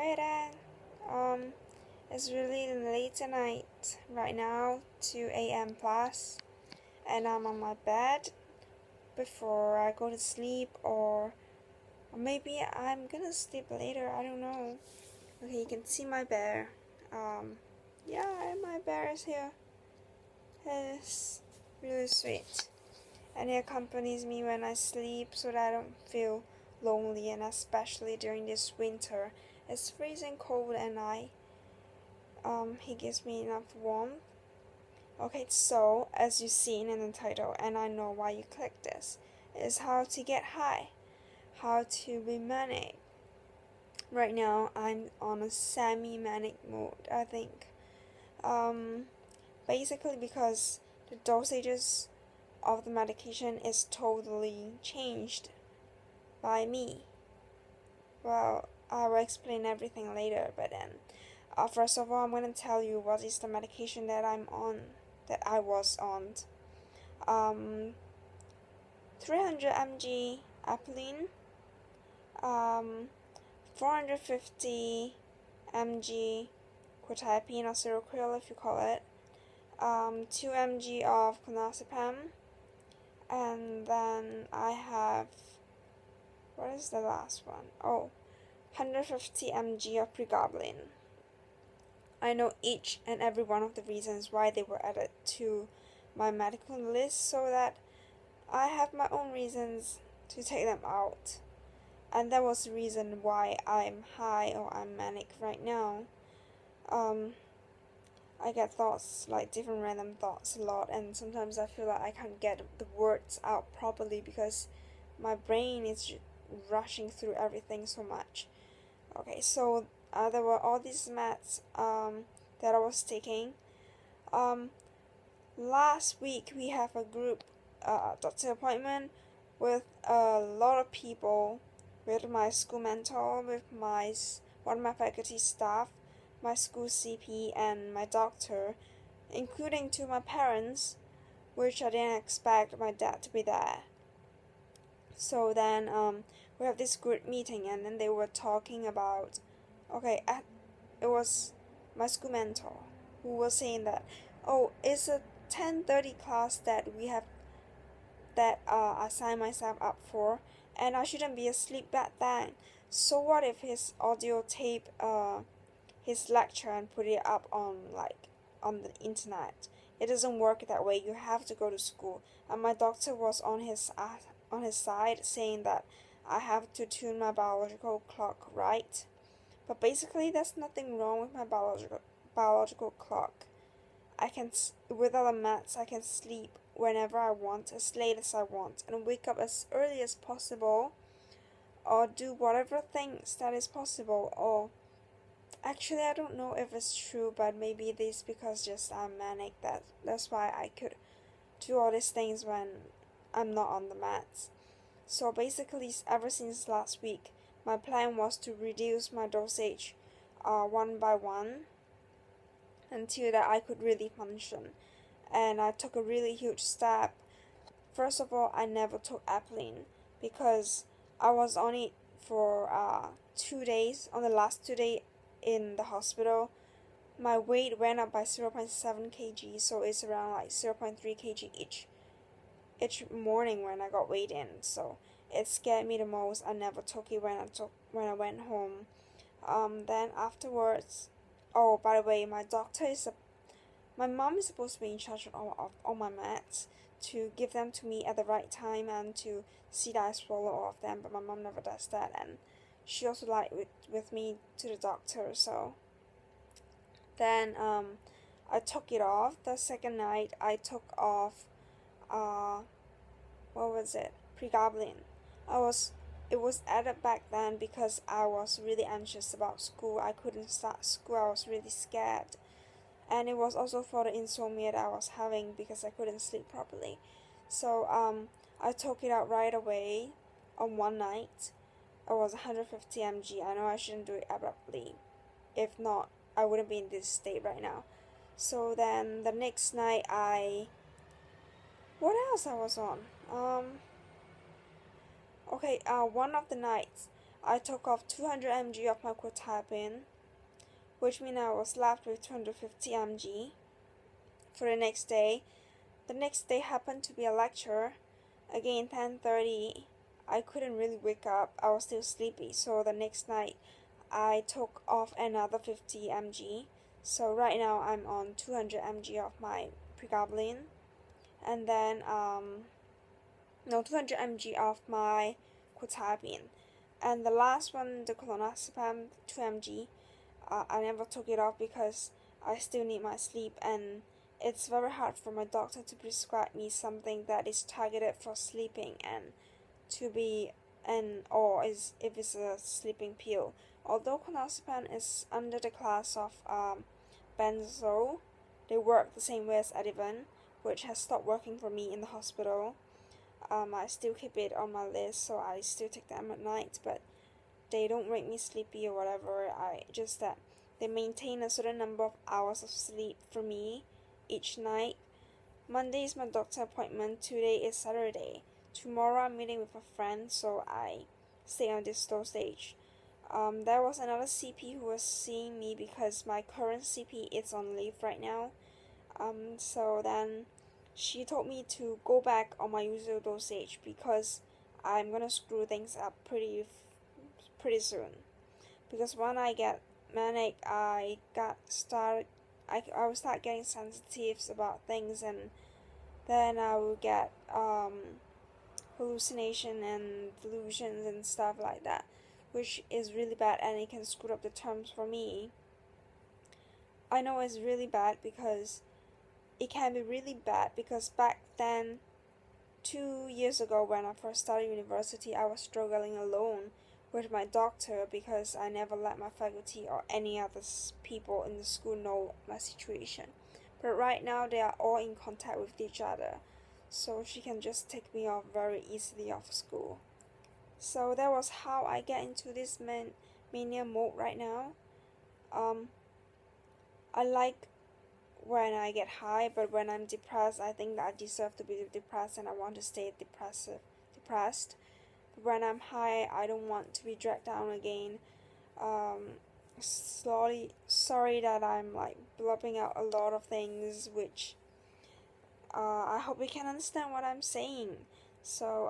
Hi Dan. It's really late tonight right now, 2 a.m. plus, and I'm on my bed before I go to sleep, or maybe I'm gonna sleep later. I don't know. Okay, you can see my bear. Yeah, my bear is here. It's really sweet, and he accompanies me when I sleep so that I don't feel lonely, and especially during this winter. It's freezing cold, and he gives me enough warmth. Okay, so as you've seen in the title, and I know why you clicked this, is how to get high, how to be manic. Right now, I'm on a semi-manic mode, I think. Um, Basically because the dosages of the medication is totally changed by me. Well, I will explain everything later, but then, first of all, I'm gonna tell you what is the medication that I'm on, that I was on. Um, 300 mg apelline, 450 mg quetiapine or seroquel if you call it, 2 mg of clonazepam, and then I have, what is the last one? Oh, 150 mg of pregabalin. I know each and every one of the reasons why they were added to my medical list, so that I have my own reasons to take them out. And that was the reason why I'm high or I'm manic right now. Um, I get thoughts, like different random thoughts a lot, and sometimes I feel like I can't get the words out properly because my brain is rushing through everything so much. Okay, so there were all these meds that I was taking. Um, Last week we have a group doctor appointment with a lot of people, with my school mentor, with one of my faculty staff, my school CP, and my doctor, including to my parents, which I didn't expect my dad to be there. So then we have this group meeting, and then they were talking about, okay, it was my school mentor who was saying that, oh, it's a 10:30 class that we have, that I signed myself up for, and I shouldn't be asleep back then. So what if his audio tape his lecture and put it up on, like, on the internet? It doesn't work that way. You have to go to school. And my doctor was on his side, saying that I have to tune my biological clock right. But basically, there's nothing wrong with my biological clock. Without the meds, I can sleep whenever I want, as late as I want, and wake up as early as possible, or do whatever things that is possible. Or actually, I don't know if it's true, but maybe it is because just I'm manic. That's why I could do all these things when I'm not on the meds. So basically, ever since last week, my plan was to reduce my dosage, one by one, until that I could really function. And I took a really huge step. First of all, I never took apelline because I was on it for 2 days. On the last 2 days in the hospital, my weight went up by 0.7 kg, so it's around like 0.3 kg each morning when I got weighed in. So it scared me the most. I never took it when I went home. Then afterwards, oh, by the way, my mom is supposed to be in charge of all my meds, to give them to me at the right time and to see that I swallow all of them, but my mom never does that, and she also lied with me to the doctor. So then I took it off. The second night I took off what was it? Pregabalin. It was added back then because I was really anxious about school. I couldn't start school. I was really scared. And it was also for the insomnia that I was having because I couldn't sleep properly. So I took it out right away on one night. It was 150 mg. I know I shouldn't do it abruptly. If not, I wouldn't be in this state right now. So then the next night what else I was on? Okay, one of the nights I took off 200 mg of my quetiapine, which means I was left with 250 mg for the next day. The next day happened to be a lecture. Again, 10:30. I couldn't really wake up. I was still sleepy. So the next night, I took off another 50 mg. So right now I'm on 200 mg of my pregabalin, and then 200 mg of my quetiapine, and the last one, the clonazepam, 2 mg. I never took it off because I still need my sleep, and it's very hard for my doctor to prescribe me something that is targeted for sleeping and to be or is if it's a sleeping pill. Although clonazepam is under the class of benzo, they work the same way as Ativan, which has stopped working for me in the hospital. I still keep it on my list, so I still take them at night, but they don't make me sleepy or whatever. I just that they maintain a certain number of hours of sleep for me each night. Monday is my doctor appointment. Today is Saturday. Tomorrow I'm meeting with a friend, so I stay on this dosage. There was another CP who was seeing me because my current CP is on leave right now. So then she told me to go back on my usual dosage because I'm gonna screw things up pretty soon. Because when I get manic, I will start getting sensitive about things, and then I will get hallucination and delusions and stuff like that, which is really bad, and it can screw up the terms for me. I know it's really bad because it can be really bad because back then, 2 years ago when I first started university, I was struggling alone with my doctor because I never let my faculty or any other people in the school know my situation. But right now they are all in contact with each other, so she can just take me off very easily off school. So that was how I get into this mania mode right now. I like when I get high, but when I'm depressed, I think that I deserve to be depressed and I want to stay depressed. But when I'm high, I don't want to be dragged down again. Sorry that I'm like blubbing out a lot of things, which I hope you can understand what I'm saying. So